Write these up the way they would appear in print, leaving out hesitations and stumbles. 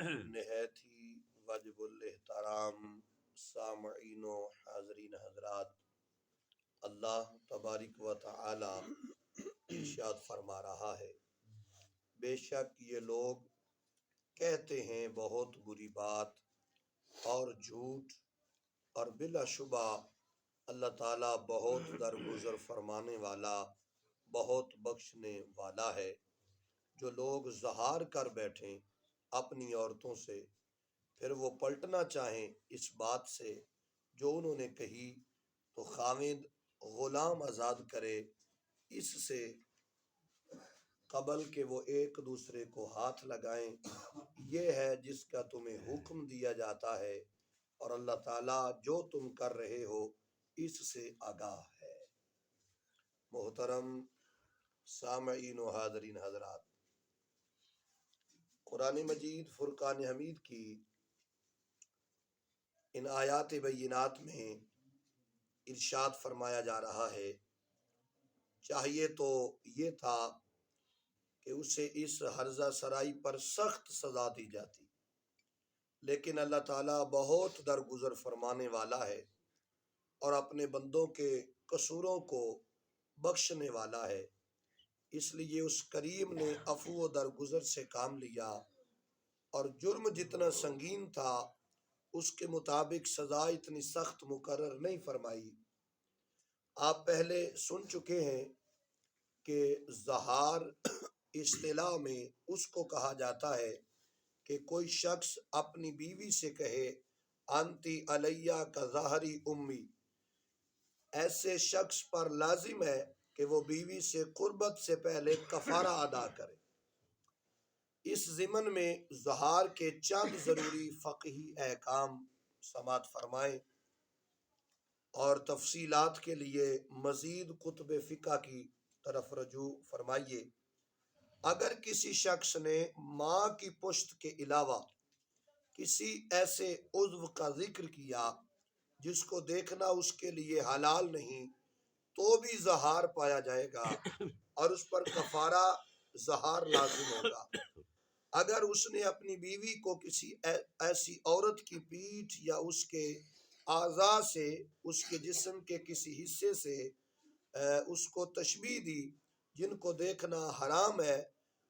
نہایت ہی واجب الاحترام سامعین و حاضرین حضرات، اللہ تبارک و تعالی ارشاد فرما رہا ہے، بے شک یہ لوگ کہتے ہیں بہت بری بات اور جھوٹ، اور بلا شبہ اللہ تعالیٰ بہت درگزر فرمانے والا، بہت بخشنے والا ہے۔ جو لوگ زہار کر بیٹھیں اپنی عورتوں سے، پھر وہ پلٹنا چاہیں اس بات سے جو انہوں نے کہی، تو خاوند غلام آزاد کرے اس سے قبل کہ وہ ایک دوسرے کو ہاتھ لگائیں۔ یہ ہے جس کا تمہیں حکم دیا جاتا ہے، اور اللہ تعالیٰ جو تم کر رہے ہو اس سے آگاہ ہے۔ محترم سامعین و حاضرین حضرات، قرآن مجید فرقان حمید کی ان آیات بینات میں ارشاد فرمایا جا رہا ہے، چاہیے تو یہ تھا کہ اسے اس ہرزہ سرائی پر سخت سزا دی جاتی، لیکن اللہ تعالیٰ بہت درگزر فرمانے والا ہے اور اپنے بندوں کے قصوروں کو بخشنے والا ہے۔ اس لیے اس کریم نے عفو و درگزر سے کام لیا، اور جرم جتنا سنگین تھا اس کے مطابق سزا اتنی سخت مقرر نہیں فرمائی۔ آپ پہلے سن چکے ہیں کہ زہار اصطلاح میں اس کو کہا جاتا ہے کہ کوئی شخص اپنی بیوی سے کہے انتی علیہ کا ظہری امی، ایسے شخص پر لازم ہے کہ وہ بیوی سے قربت سے پہلے کفارہ ادا کرے۔ اس ضمن میں زہار کے چند ضروری فقہی احکام سماعت فرمائیں، اور تفصیلات کے لیے مزید کتب فقہ کی طرف رجوع فرمائیے۔ اگر کسی شخص نے ماں کی پشت کے علاوہ کسی ایسے عضو کا ذکر کیا جس کو دیکھنا اس کے لیے حلال نہیں، تو بھی زہار پایا جائے گا اور اس پر کفارہ زہار لازم ہوگا۔ اگر اس نے اپنی بیوی کو کسی ایسی عورت کی پیٹھ یا اس کے اعضاء سے، اس کے جسم کے کسی حصے سے اس کو تشبیہ دی جن کو دیکھنا حرام ہے،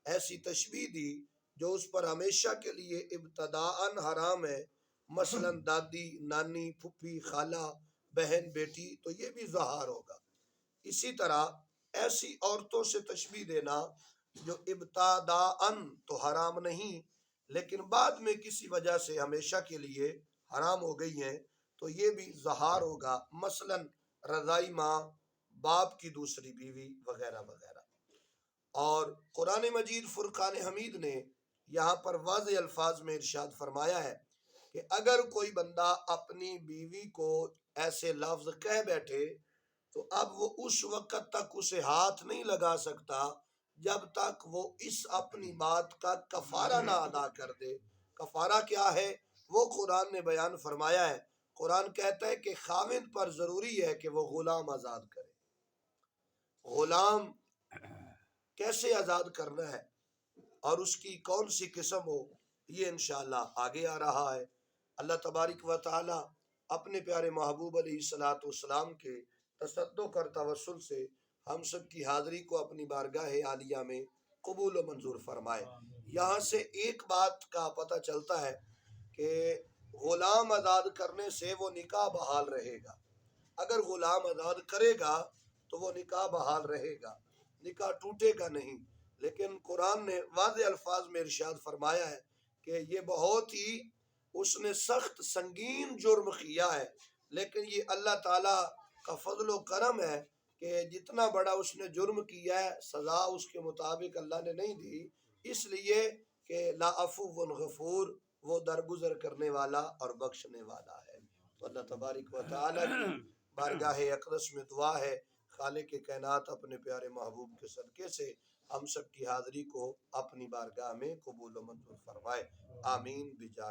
ایسی تشبیہ دی جو اس پر ہمیشہ کے لیے ابتداءً حرام ہے، مثلا دادی، نانی، پھپھی، خالہ، بہن، بیٹی، تو یہ بھی زہار ہوگا۔ اسی طرح ایسی عورتوں سے تشبیہ دینا جو ابتداءً تو حرام نہیں لیکن بعد میں کسی وجہ سے ہمیشہ کے لیے حرام ہو گئی ہیں، تو یہ بھی زہار ہوگا، مثلا رضائی ماں، باپ کی دوسری بیوی وغیرہ وغیرہ۔ اور قرآن مجید فرقان حمید نے یہاں پر واضح الفاظ میں ارشاد فرمایا ہے کہ اگر کوئی بندہ اپنی بیوی کو ایسے لفظ کہہ بیٹھے تو اب وہ اس وقت تک اسے ہاتھ نہیں لگا سکتا جب تک وہ اس اپنی بات کا کفارہ نہ ادا کر دے۔ کفارہ کیا ہے وہ قرآن نے بیان فرمایا ہے۔ قرآن کہتا ہے کہ خاوند پر ضروری ہے کہ وہ غلام آزاد کرے۔ غلام کیسے آزاد کرنا ہے اور اس کی کون سی قسم ہو، یہ انشاءاللہ آگے آ رہا ہے۔ اللہ تبارک و تعالی اپنے پیارے محبوب علیہ الصلوۃ والسلام کے تصدق اور توسل سے ہم سب کی حاضری کو اپنی بارگاہ عالیہ میں قبول و منظور فرمائے۔ یہاں سے ایک بات کا پتہ چلتا ہے کہ غلام آزاد کرنے سے وہ نکاح بحال رہے گا۔ اگر غلام آزاد کرے گا تو وہ نکاح بحال رہے گا، نکاح ٹوٹے گا نہیں۔ لیکن قرآن نے واضح الفاظ میں ارشاد فرمایا ہے کہ یہ بہت ہی اس نے سخت سنگین جرم کیا ہے، لیکن یہ اللہ تعالیٰ کا فضل و کرم ہے کہ جتنا بڑا اس نے جرم کیا ہے سزا اس کے مطابق اللہ نے نہیں دی، اس لیے کہ لا عفو غفور، وہ درگزر کرنے والا اور بخشنے والا ہے۔ تو اللہ تبارک و تعالیٰ کی بارگاہ اقدس میں دعا ہے خالق کائنات اپنے پیارے محبوب کے صدقے سے ہم سب کی حاضری کو اپنی بارگاہ میں قبول و منظور فرمائے۔ آمین بجاہ